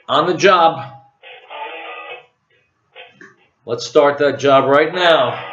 On the job. Let's start that job right now.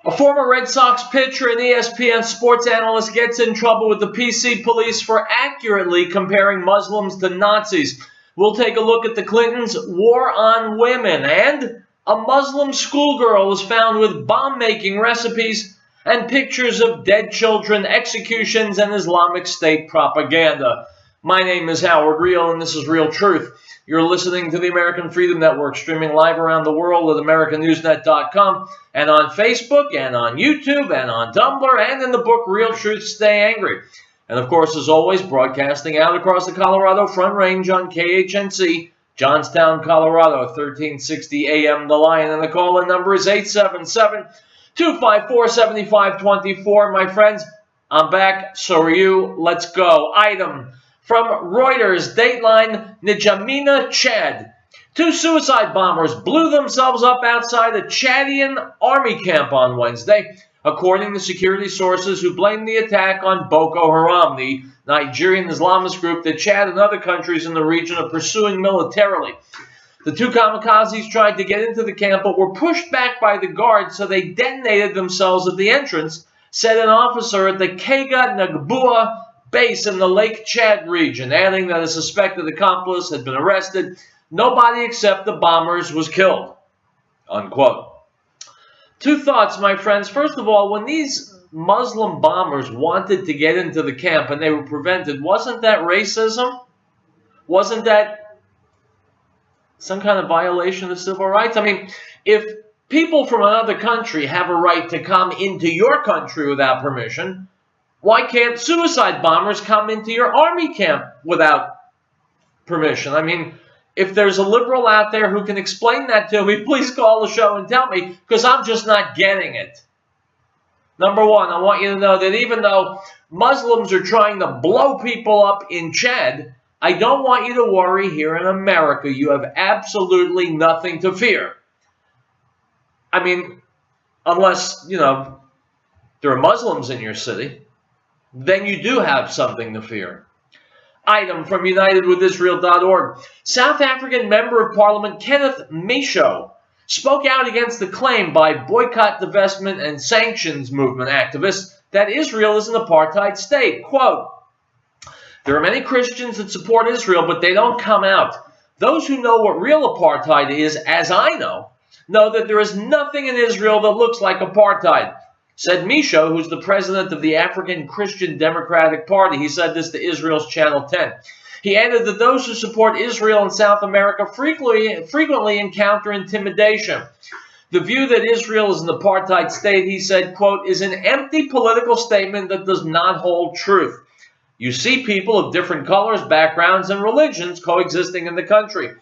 A former Red Sox pitcher and ESPN sports analyst gets in trouble with the PC police for accurately comparing Muslims to Nazis. We'll take a look at the Clintons' war on women, and a Muslim schoolgirl is found with bomb-making recipes and pictures of dead children, executions, and Islamic State propaganda. My name is Howard Riell, and this is Real Truth. You're listening to the American Freedom Network, streaming live around the world at AmericanNewsNet.com, and on Facebook, and on YouTube, and on Tumblr, and in the book Real Truth, Stay Angry. And of course, as always, broadcasting out across the Colorado Front Range on KHNC, Johnstown, Colorado, 1360 AM The Lion, and the call-in number is 877-254-7524. My friends, I'm back, so are you. Let's go. Item from Reuters, Dateline, N'Djamena, Chad. 2 suicide bombers blew themselves up outside a Chadian army camp on Wednesday, according to security sources who blame the attack on Boko Haram, the Nigerian Islamist group that Chad and other countries in the region are pursuing militarily. The 2 kamikazes tried to get into the camp but were pushed back by the guards, so they detonated themselves at the entrance, said an officer at the Kega Nagbua base in the Lake Chad region, adding that a suspected accomplice had been arrested. Nobody except the bombers was killed, unquote. 2 thoughts, my friends. First of all, when these Muslim bombers wanted to get into the camp and they were prevented, wasn't that racism? Wasn't that some kind of violation of civil rights? I mean, if people from another country have a right to come into your country without permission, why can't suicide bombers come into your army camp without permission? I mean, if there's a liberal out there who can explain that to me, please call the show and tell me, because I'm just not getting it. Number one, I want you to know that even though Muslims are trying to blow people up in Chad, I don't want you to worry. Here in America, you have absolutely nothing to fear. I mean, unless, there are Muslims in your city, then you do have something to fear. Item from UnitedWithIsrael.org. South African Member of Parliament Kenneth Misho spoke out against the claim by boycott, divestment, and sanctions movement activists that Israel is an apartheid state. Quote, "There are many Christians that support Israel, but they don't come out. Those who know what real apartheid is, as I know that there is nothing in Israel that looks like apartheid," said Misho, who's the president of the African Christian Democratic Party. He said this to Israel's Channel 10. He added that those who support Israel in South America frequently encounter intimidation. The view that Israel is an apartheid state, he said, quote, "is an empty political statement that does not hold truth. You see people of different colors, backgrounds, and religions coexisting in the country.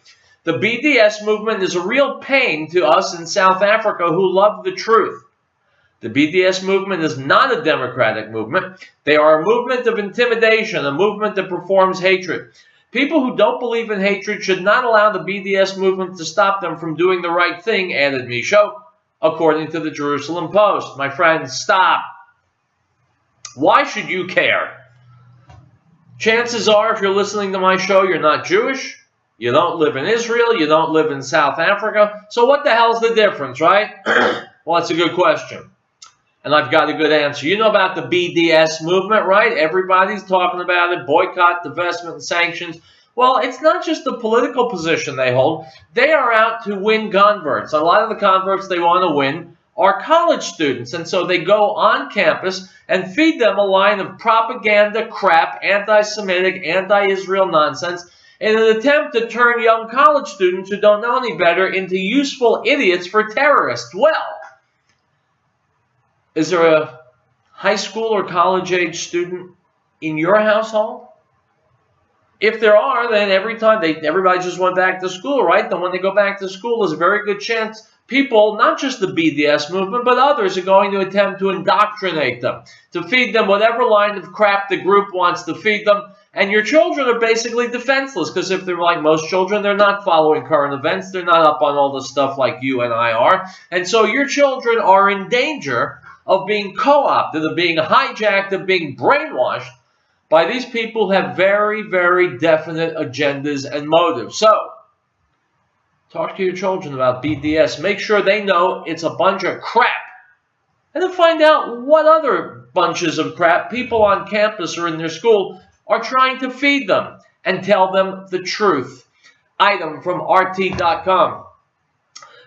The BDS movement is a real pain to us in South Africa who love the truth. The BDS movement is not a democratic movement. They are a movement of intimidation, a movement that performs hatred. People who don't believe in hatred should not allow the BDS movement to stop them from doing the right thing," added Misho, according to the Jerusalem Post. My friends, stop. Why should you care? Chances are, if you're listening to my show, you're not Jewish. You don't live in Israel. You don't live in South Africa. So what the hell's the difference, right? Well, that's a good question. And I've got a good answer. You know about the BDS movement, right? Everybody's talking about it. Boycott, divestment, and sanctions. Well, it's not just the political position they hold. They are out to win converts. A lot of the converts they want to win are college students. And so they go on campus and feed them a line of propaganda, crap, anti-Semitic, anti-Israel nonsense in an attempt to turn young college students who don't know any better into useful idiots for terrorists. Well, is there a high school or college-age student in your household? If there are, then everybody just went back to school, right? Then when they go back to school, there's a very good chance people, not just the BDS movement, but others are going to attempt to indoctrinate them, to feed them whatever line of crap the group wants to feed them. And your children are basically defenseless, because if they're like most children, they're not following current events. They're not up on all the stuff like you and I are. And so your children are in danger of being co-opted, of being hijacked, of being brainwashed by these people who have very, very definite agendas and motives. So, talk to your children about BDS. Make sure they know it's a bunch of crap. And then find out what other bunches of crap people on campus or in their school are trying to feed them, and tell them the truth. Item from RT.com.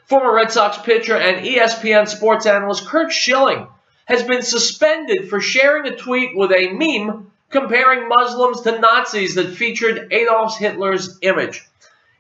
Former Red Sox pitcher and ESPN sports analyst Curt Schilling has been suspended for sharing a tweet with a meme comparing Muslims to Nazis that featured Adolf Hitler's image.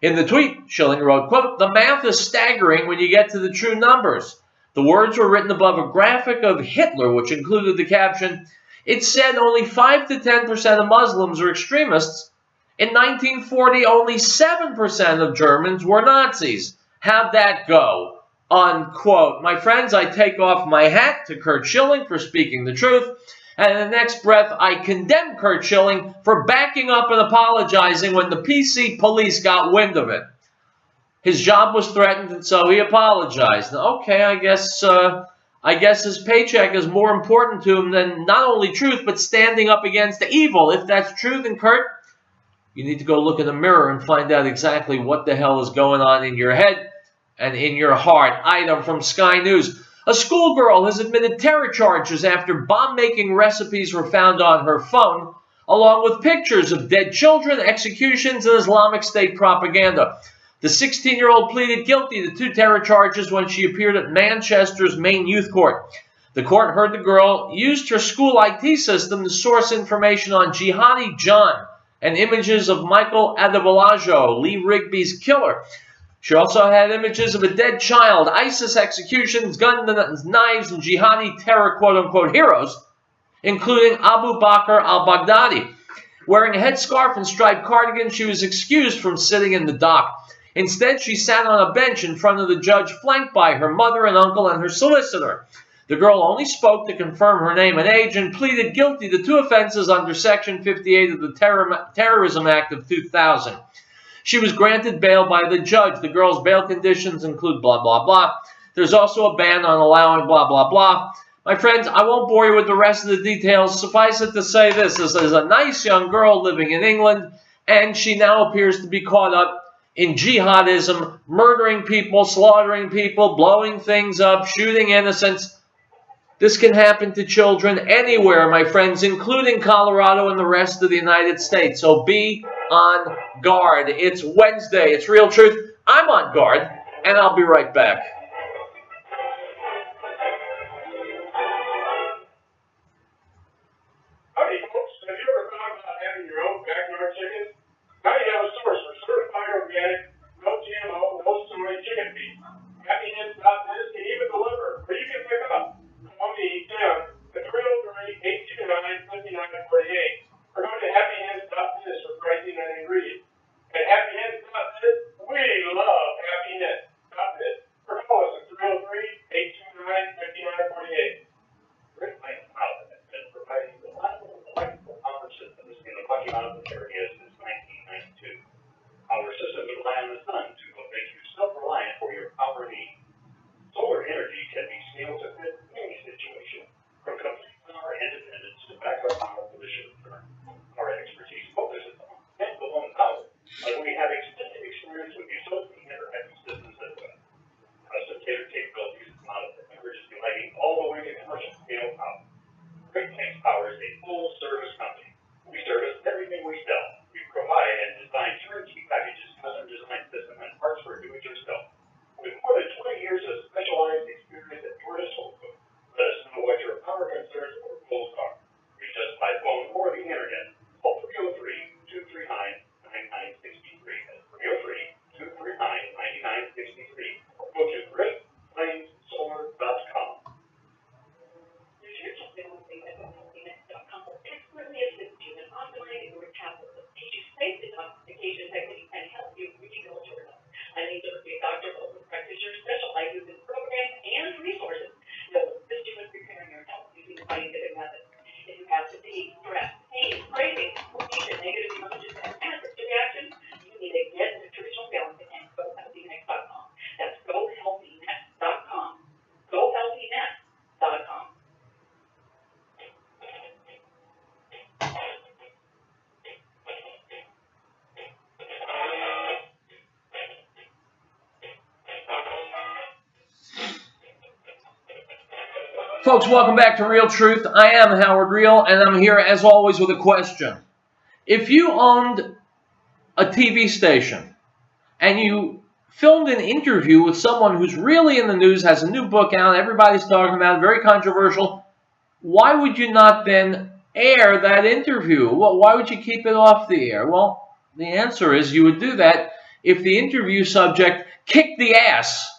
In the tweet, Schilling wrote, quote, "The math is staggering when you get to the true numbers." The words were written above a graphic of Hitler, which included the caption, "It said only 5 to 10% of Muslims are extremists. In 1940, only 7% of Germans were Nazis. How'd that go?" Unquote. My friends, I take off my hat to Curt Schilling for speaking the truth. And in the next breath, I condemn Curt Schilling for backing up and apologizing when the PC police got wind of it. His job was threatened, and so he apologized. Now, okay, I guess his paycheck is more important to him than not only truth, but standing up against the evil. If that's true, then Curt, you need to go look in the mirror and find out exactly what the hell is going on in your head and in your heart. Item from Sky News. A schoolgirl has admitted terror charges after bomb-making recipes were found on her phone, along with pictures of dead children, executions, and Islamic State propaganda. The 16-year-old pleaded guilty to 2 terror charges when she appeared at Manchester's main youth court. The court heard the girl used her school IT system to source information on Jihadi John and images of Michael Adebolajo, Lee Rigby's killer. She also had images of a dead child, ISIS executions, guns, knives, and jihadi terror quote-unquote heroes, including Abu Bakr al-Baghdadi. Wearing a headscarf and striped cardigan, she was excused from sitting in the dock. Instead, she sat on a bench in front of the judge, flanked by her mother and uncle and her solicitor. The girl only spoke to confirm her name and age and pleaded guilty to 2 offenses under Section 58 of the Terrorism Act of 2000. She was granted bail by the judge. The girl's bail conditions include blah, blah, blah. There's also a ban on allowing blah, blah, blah. My friends, I won't bore you with the rest of the details. Suffice it to say this is a nice young girl living in England, and she now appears to be caught up in jihadism, murdering people, slaughtering people, blowing things up, shooting innocents. This can happen to children anywhere, my friends, including Colorado and the rest of the United States. So be on guard. It's Wednesday. It's Real Truth. I'm on guard, and I'll be right back. Howdy, folks. Have you ever thought about having your own backyard chickens? Now you have a source for certified organic, no GMO, no soy chicken feed. HappyHens.biz can even deliver, or you can pick up. Call me, Tim, at 303-829-5948, or go to HappyHens.biz for pricing and ingredients. At HappyHens.biz, we love HappyHens.biz. Or call us at 303-829-5948. Rick Lane Pilot has been providing reliable electrical power systems in the Rocky Mountain area since 1992. Our systems rely on the sun to make you self-reliant for your power needs. Solar energy can be scaled to fit any situation, from complete power independence to backup power for the short term. Our expertise focuses on standalone power, but we have extensive experience with utility interconnecting systems as well. Custom catered capabilities is not of emergency lighting all the way to commercial scale power. Great Plains Power is a full service company. We service everything we sell. We provide and design turnkey packages, custom design system, and parts for do-it-yourself. With more than 20 years of specialized experience at your disposal, let us know what your power concerns or goals are. Reach us by phone or the internet. Call 303-239-9963. That's 303-239-9963. Or go to GreatPlainsSolar.com. Research available@detoxinet.com will expertly assist you in optimizing your metabolism, teach you safe detoxification techniques, and help you reach Folks, welcome back to Real Truth. I am Howard Riell, and I'm here as always with a question. If you owned a TV station and you filmed an interview with someone who's really in the news, has a new book out, everybody's talking about it, very controversial, why would you not then air that interview? Well, why would you keep it off the air? Well, the answer is you would do that if the interview subject kicked the ass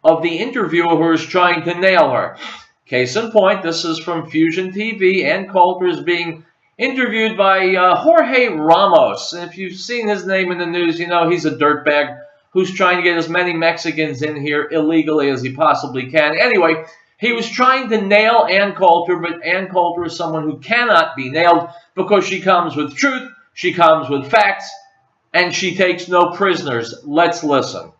of the interviewer who is trying to nail her. Case in point, this is from Fusion TV. Ann Coulter is being interviewed by Jorge Ramos. And if you've seen his name in the news, you know he's a dirtbag who's trying to get as many Mexicans in here illegally as he possibly can. Anyway, he was trying to nail Ann Coulter, but Ann Coulter is someone who cannot be nailed because she comes with truth, she comes with facts, and she takes no prisoners. Let's listen.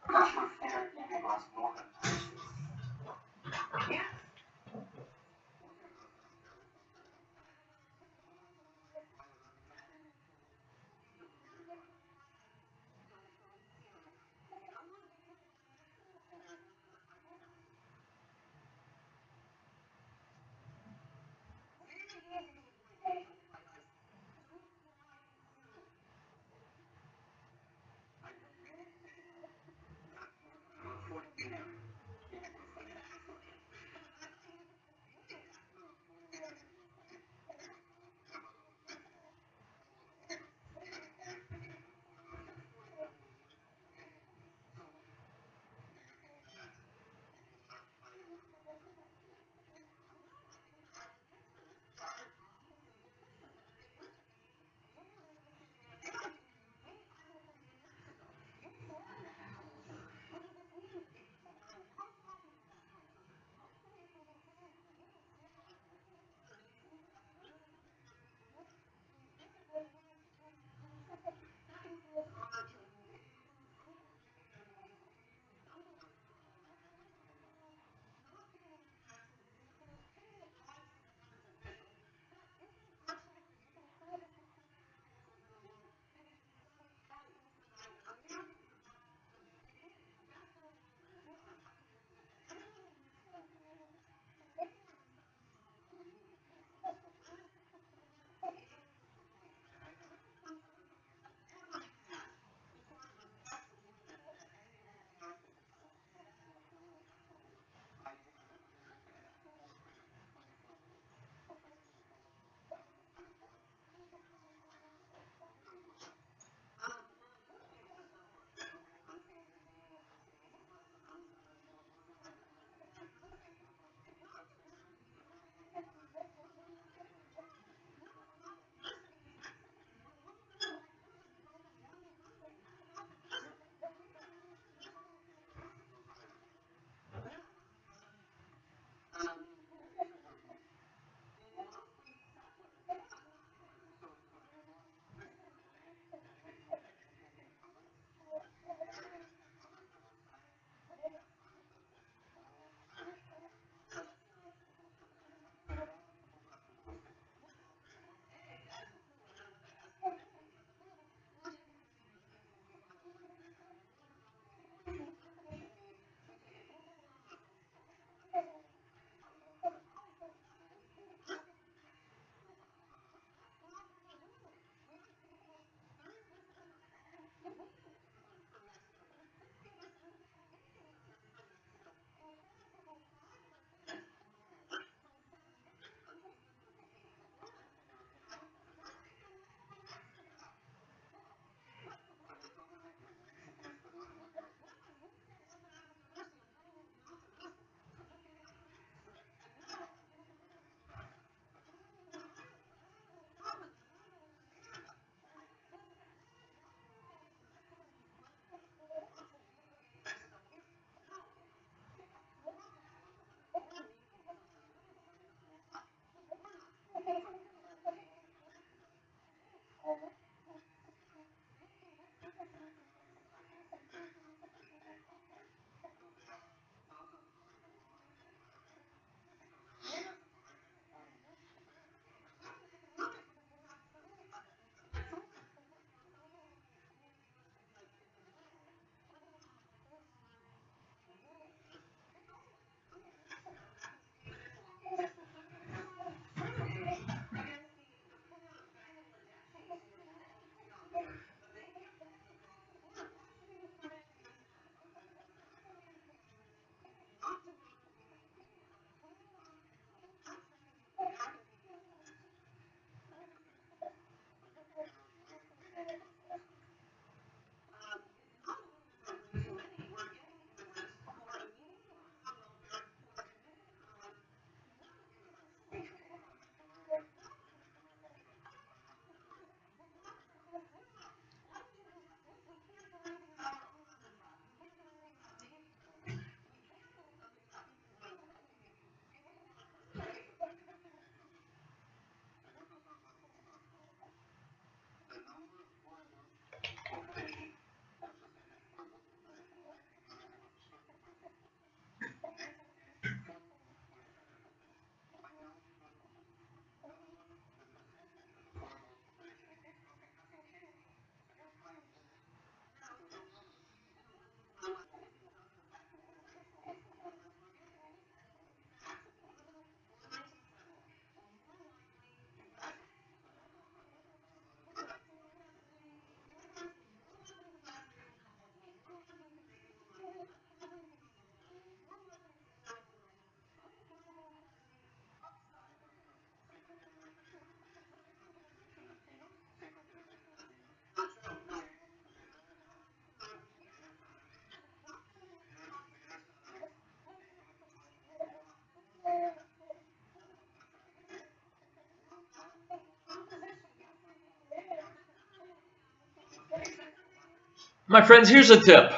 My friends, here's a tip.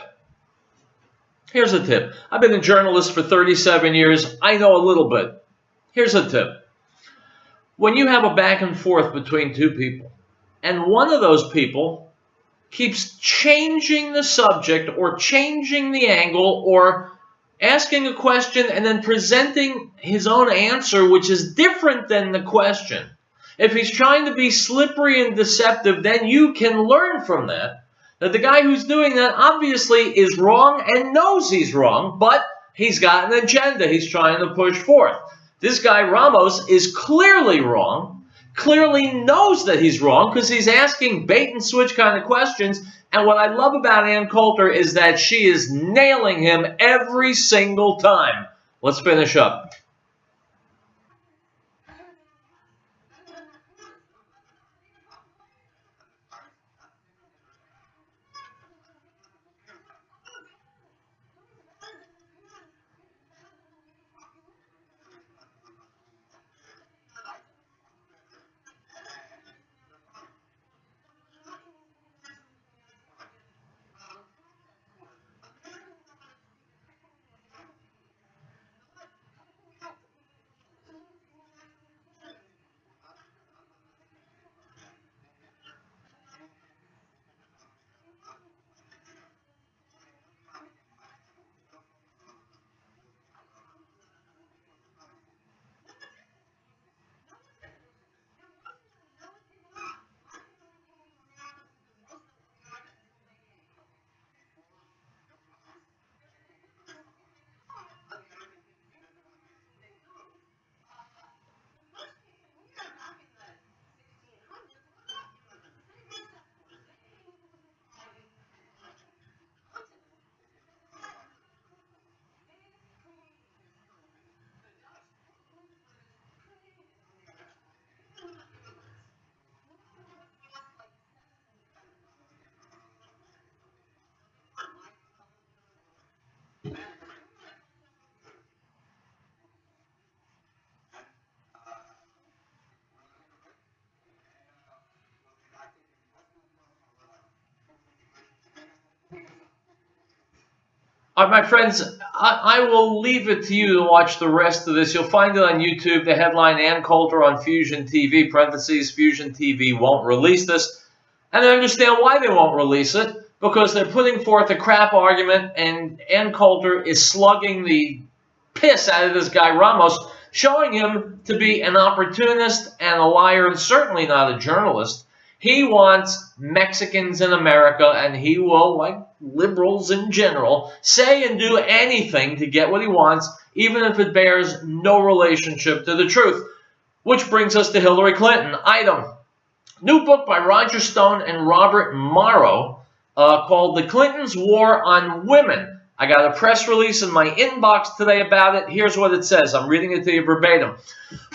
Here's a tip. I've been a journalist for 37 years. I know a little bit. Here's a tip. When you have a back and forth between two people, and one of those people keeps changing the subject or changing the angle or asking a question and then presenting his own answer, which is different than the question. If he's trying to be slippery and deceptive, then you can learn from that the guy who's doing that obviously is wrong and knows he's wrong, but he's got an agenda he's trying to push forth. This guy Ramos is clearly wrong, clearly knows that he's wrong because he's asking bait and switch kind of questions. And what I love about Ann Coulter is that she is nailing him every single time. Let's finish up. All right, my friends, I will leave it to you to watch the rest of this. You'll find it on YouTube. The headline, Ann Coulter on Fusion TV, parentheses, Fusion TV won't release this. And I understand why they won't release it, because they're putting forth a crap argument, and Ann Coulter is slugging the piss out of this guy Ramos, showing him to be an opportunist and a liar, and certainly not a journalist. He wants Mexicans in America, and he will, like liberals in general, say and do anything to get what he wants, even if it bears no relationship to the truth. Which brings us to Hillary Clinton. Item. New book by Roger Stone and Robert Morrow called The Clintons' War on Women. I got a press release in my inbox today about it. Here's what it says. I'm reading it to you verbatim.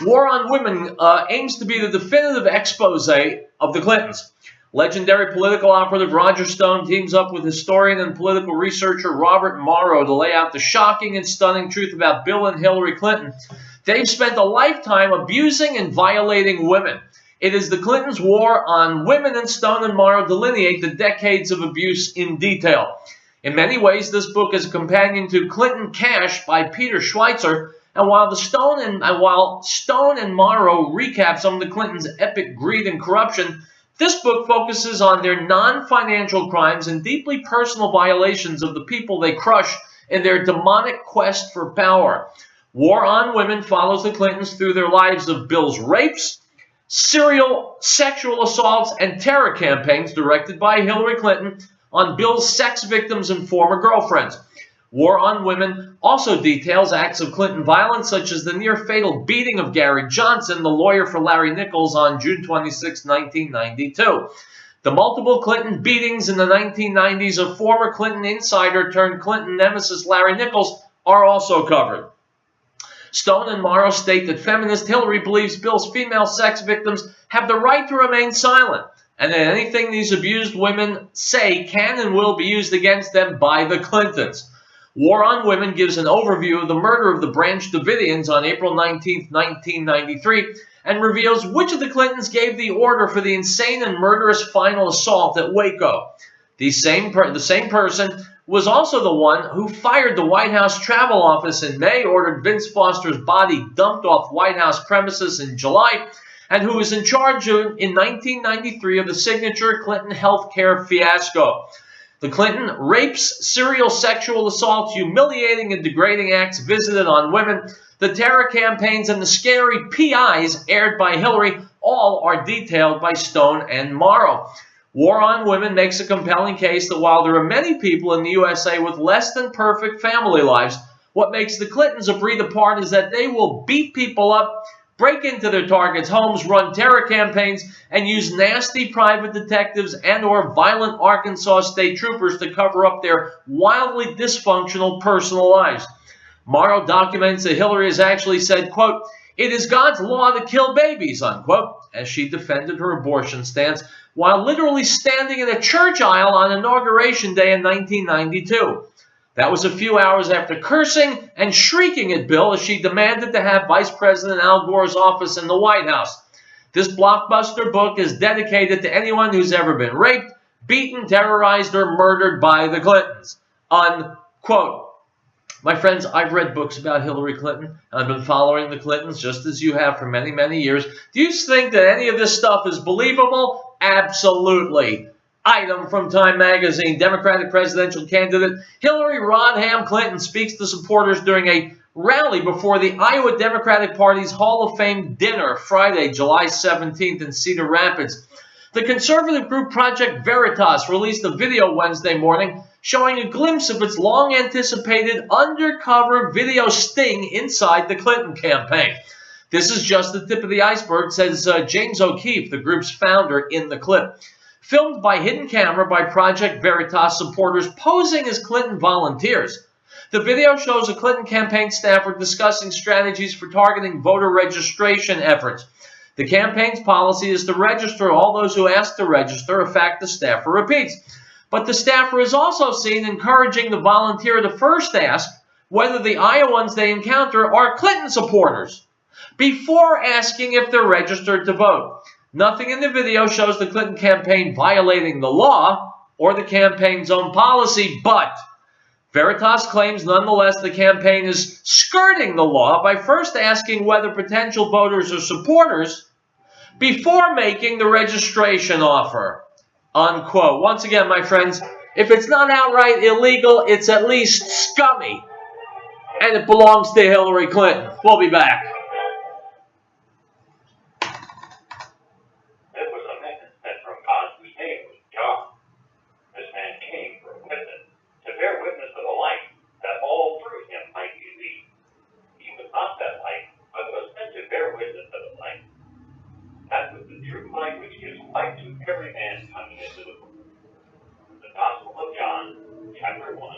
War on Women aims to be the definitive expose of the Clintons. Legendary political operative Roger Stone teams up with historian and political researcher Robert Morrow to lay out the shocking and stunning truth about Bill and Hillary Clinton. They've spent a lifetime abusing and violating women. It is the Clintons' war on women, and Stone and Morrow delineate the decades of abuse in detail. In many ways, this book is a companion to Clinton Cash by Peter Schweitzer, and while Stone and Morrow recap some of the Clintons' epic greed and corruption, this book focuses on their non-financial crimes and deeply personal violations of the people they crush in their demonic quest for power. War on Women follows the Clintons through their lives of Bill's rapes, serial sexual assaults, and terror campaigns directed by Hillary Clinton on Bill's sex victims and former girlfriends. War on Women also details acts of Clinton violence, such as the near-fatal beating of Gary Johnson, the lawyer for Larry Nichols, on June 26, 1992. The multiple Clinton beatings in the 1990s of former Clinton insider turned Clinton nemesis Larry Nichols are also covered. Stone and Morrow state that feminist Hillary believes Bill's female sex victims have the right to remain silent, and that anything these abused women say can and will be used against them by the Clintons. War on Women gives an overview of the murder of the Branch Davidians on April 19, 1993, and reveals which of the Clintons gave the order for the insane and murderous final assault at Waco. The same person was also the one who fired the White House travel office in May, ordered Vince Foster's body dumped off White House premises in July, and who was in charge in 1993 of the signature Clinton health care fiasco. The Clinton rapes, serial sexual assaults, humiliating and degrading acts visited on women, the terror campaigns, and the scary PIs aired by Hillary all are detailed by Stone and Morrow. War on Women makes a compelling case that while there are many people in the USA with less than perfect family lives, what makes the Clintons a breed apart is that they will beat people up, break into their targets' homes, run terror campaigns, and use nasty private detectives and or violent Arkansas state troopers to cover up their wildly dysfunctional personal lives. Morrow documents that Hillary has actually said, quote, "It is God's law to kill babies," unquote, as she defended her abortion stance while literally standing in a church aisle on Inauguration Day in 1992. That was a few hours after cursing and shrieking at Bill as she demanded to have Vice President Al Gore's office in the White House. This blockbuster book is dedicated to anyone who's ever been raped, beaten, terrorized, or murdered by the Clintons, unquote. My friends, I've read books about Hillary Clinton, and I've been following the Clintons just as you have for many, many years. Do you think that any of this stuff is believable? Absolutely. Item from Time Magazine, Democratic presidential candidate Hillary Rodham Clinton speaks to supporters during a rally before the Iowa Democratic Party's Hall of Fame dinner Friday, July 17th in Cedar Rapids. The conservative group Project Veritas released a video Wednesday morning showing a glimpse of its long-anticipated undercover video sting inside the Clinton campaign. This is just the tip of the iceberg, says James O'Keefe, the group's founder, in the clip. Filmed by hidden camera by Project Veritas supporters posing as Clinton volunteers. The video shows a Clinton campaign staffer discussing strategies for targeting voter registration efforts. The campaign's policy is to register all those who ask to register, a fact the staffer repeats. But the staffer is also seen encouraging the volunteer to first ask whether the Iowans they encounter are Clinton supporters before asking if they're registered to vote. Nothing in the video shows the Clinton campaign violating the law or the campaign's own policy, but Veritas claims nonetheless the campaign is skirting the law by first asking whether potential voters are supporters before making the registration offer, unquote. Once again, my friends, if it's not outright illegal, it's at least scummy, and it belongs to Hillary Clinton. We'll be back. It was a man sent from God whose name was John. This man came for a witness, to bear witness of the light, that all through him might believe. He was not that light, but was sent to bear witness of the light. That was the true light which gives light to every man coming into the world. The Gospel of John, chapter 1,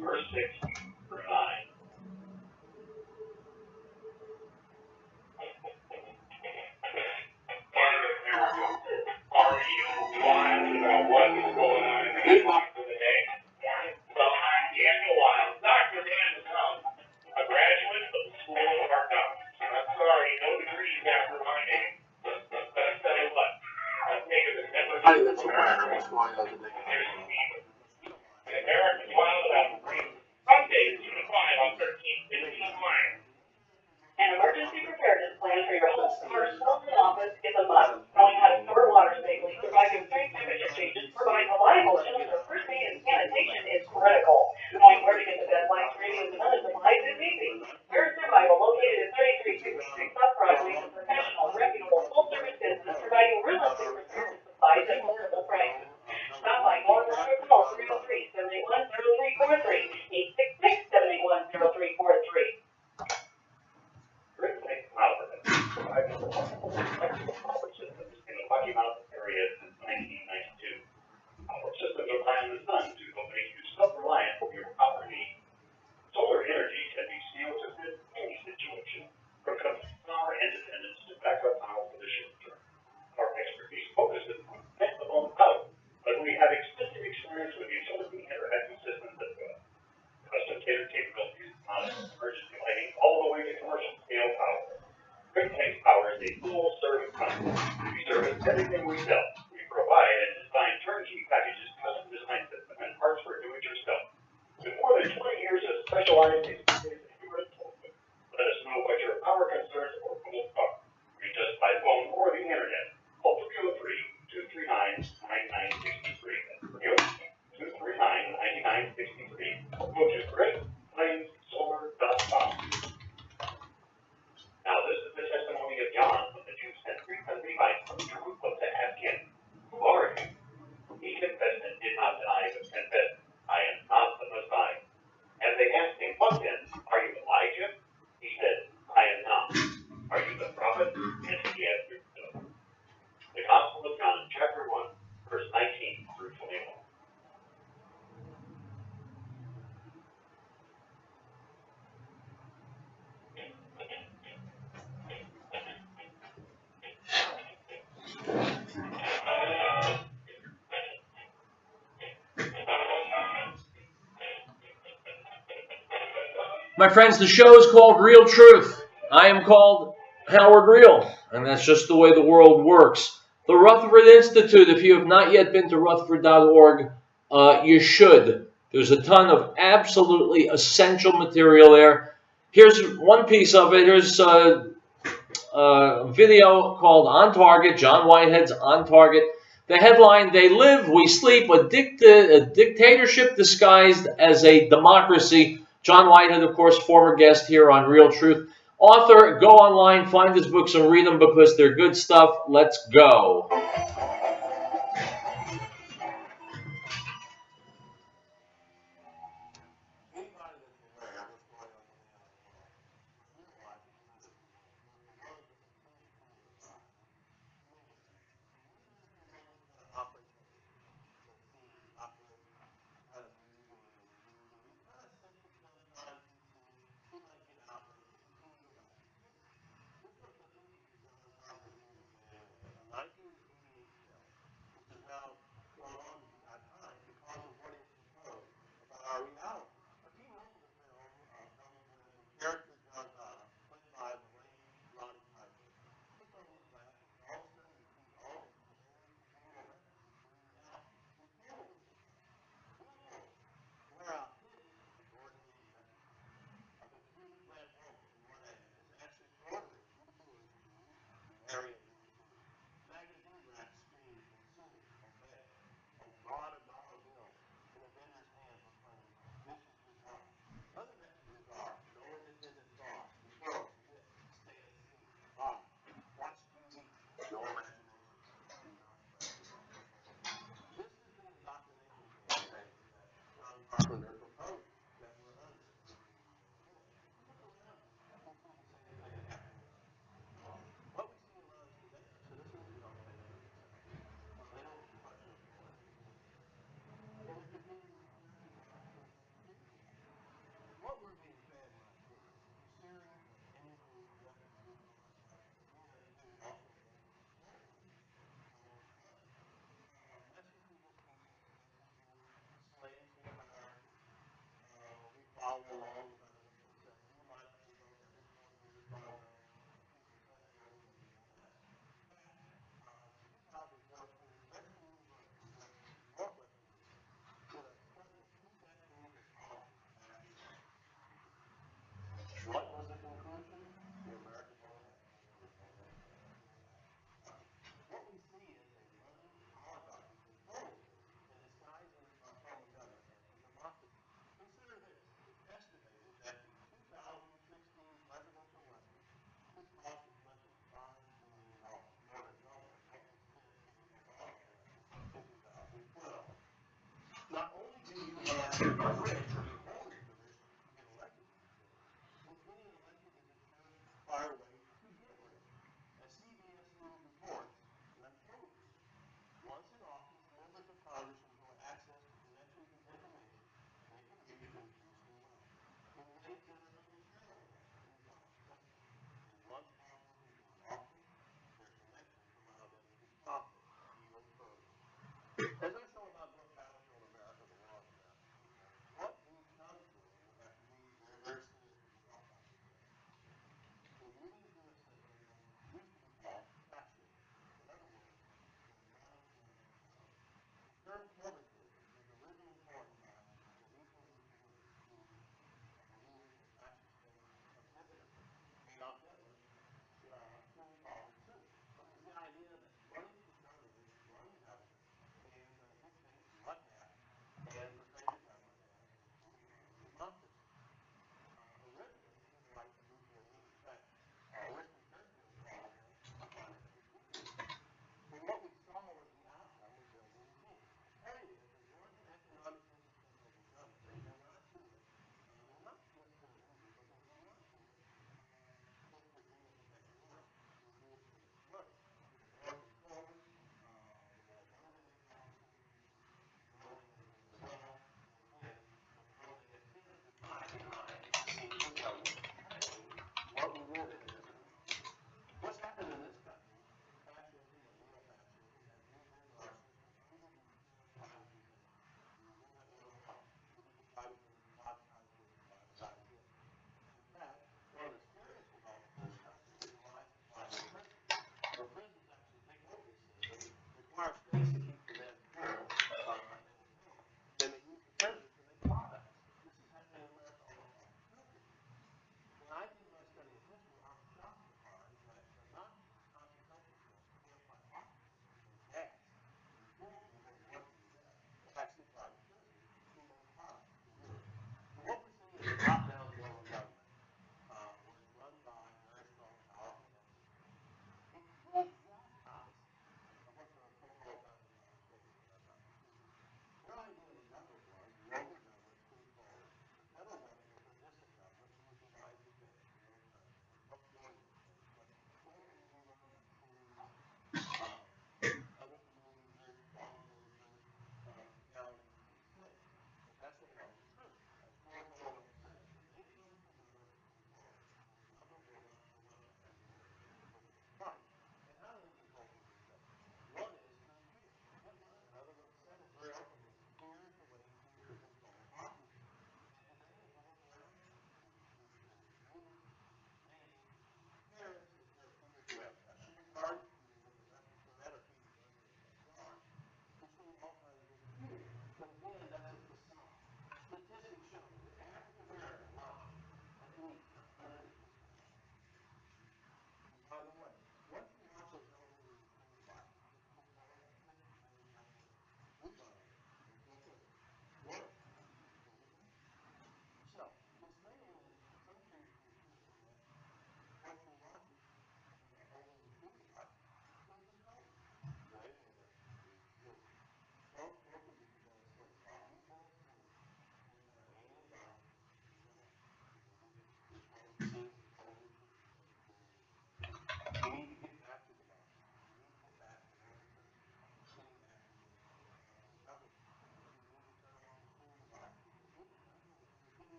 verse 6 through 9. Are you wild about what is going on in the headlines today? Well, I'm Daniel Wild, Dr. Dan Stone, a graduate of the School of Economics. I'm sorry, no degrees after my name. But I tell you what, I've taken the step of Here's the American Wild about the green. Sundays 2 to 5 on 13th in the line. An emergency preparedness plan for your home or shelter office is a must. Knowing how to store water safely, survive extreme temperature changes, provide reliable shelter, first aid, and sanitation is critical. Knowing where to get the best lights, radios, and other supplies is easy. Your Survival, located at 3366 South Broadway, is a professional, reputable, full-service business providing realistic prescription supplies at affordable prices. Stop by or call 303-781-0343, 866-781-0343. Riell providing the power systems in the Rocky Mountain area since 1992. Our systems rely on the sun to help make you self-reliant for your power needs. Solar energy can be scaled to fit any situation, from power independence to backup power for the short term. Our expertise focuses on standalone power, but we have extensive experience with utility interactive systems as well. Custom catered capabilities on emergency lighting all the way to commercial scale power. Riell Power is a full service company. We service everything we sell. We provide and design turnkey packages custom designed or the internet, call 303-239-9963. That's 303-239-9963. Or go to GreatPlainsSolar.com. Now, this is the testimony of John when the Jews sent 3 Levites from Jerusalem to ask him, "Who are you?" He confessed and did not deny, but confessed, "I am not the Messiah." And they asked him, "What then? Are you Elijah?" He said, "I am not." "Are you the prophet?" And he answered, "No." The Gospel of John, chapter 1, verse 19 through 21. My friends, the show is called Real Truth. I am called Howard Riell, and that's just the way the world works. The Rutherford Institute, if you have not yet been to rutherford.org, you should. There's a ton of absolutely essential material there. Here's one piece of it. Here's a video called On Target, John Whitehead's On Target. The headline, "They Live, We Sleep, a Dictatorship Disguised as a Democracy." John Whitehead, of course, former guest here on Real Truth. Author, go online, find his books and read them because they're good stuff. Let's go.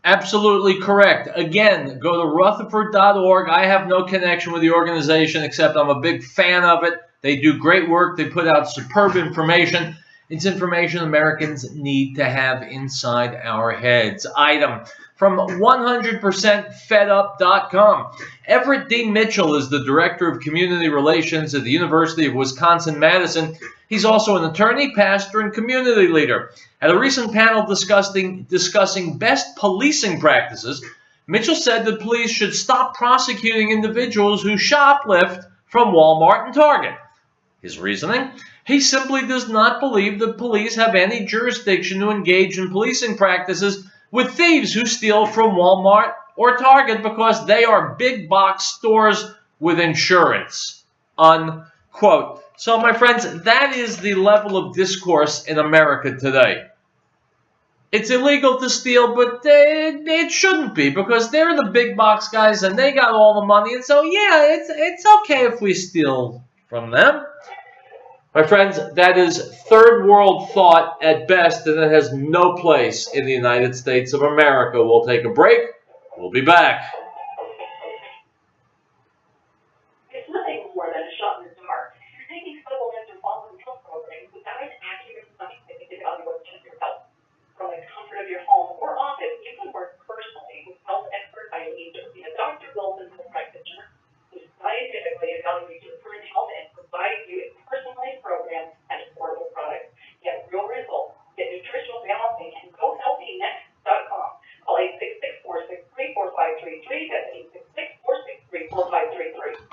Absolutely correct. Again, go to Rutherford.org. I have no connection with the organization except I'm a big fan of it. They do great work. They put out superb information. It's information Americans need to have inside our heads. Item from 100%fedup.com. Everett D. Mitchell is the Director of Community Relations at the University of Wisconsin-Madison. He's also an attorney, pastor, and community leader. At a recent panel discussing best policing practices, Mitchell said that police should stop prosecuting individuals who shoplift from Walmart and Target. His reasoning? He simply does not believe that police have any jurisdiction to engage in policing practices with thieves who steal from Walmart or Target because they are big box stores with insurance. Unquote. So, my friends, that is the level of discourse in America today. It's illegal to steal, but it shouldn't be because they're the big box guys and they got all the money. And so, yeah, it's okay if we steal from them. My friends, that is third world thought at best, and it has no place in the United States of America. We'll take a break. We'll be back. It's nothing more than a shot in the dark. You're taking supplements or following health programs without an accurate scientific evaluation of your health. From the comfort of your home or office, you can work personally with health expert Eileen via Dr. Wilson's practitioner, who scientifically evaluates your current health and provides you a personalized program and affordable products. Get real results, get nutritional balancing, and go healthynext.com. Call 866-463-4533. That's 866-463-4533.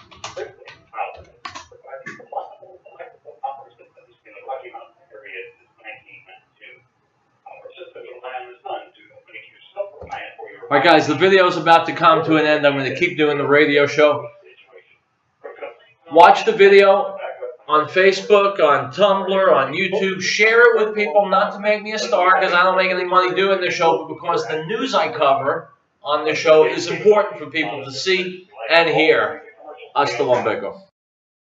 All right, guys, the video is about to come to an end. I'm going to keep doing the radio show. Watch the video on Facebook, on Tumblr, on YouTube. Share it with people, not to make me a star because I don't make any money doing the show, but because the news I cover on the show is important for people to see and hear. Hasta luego.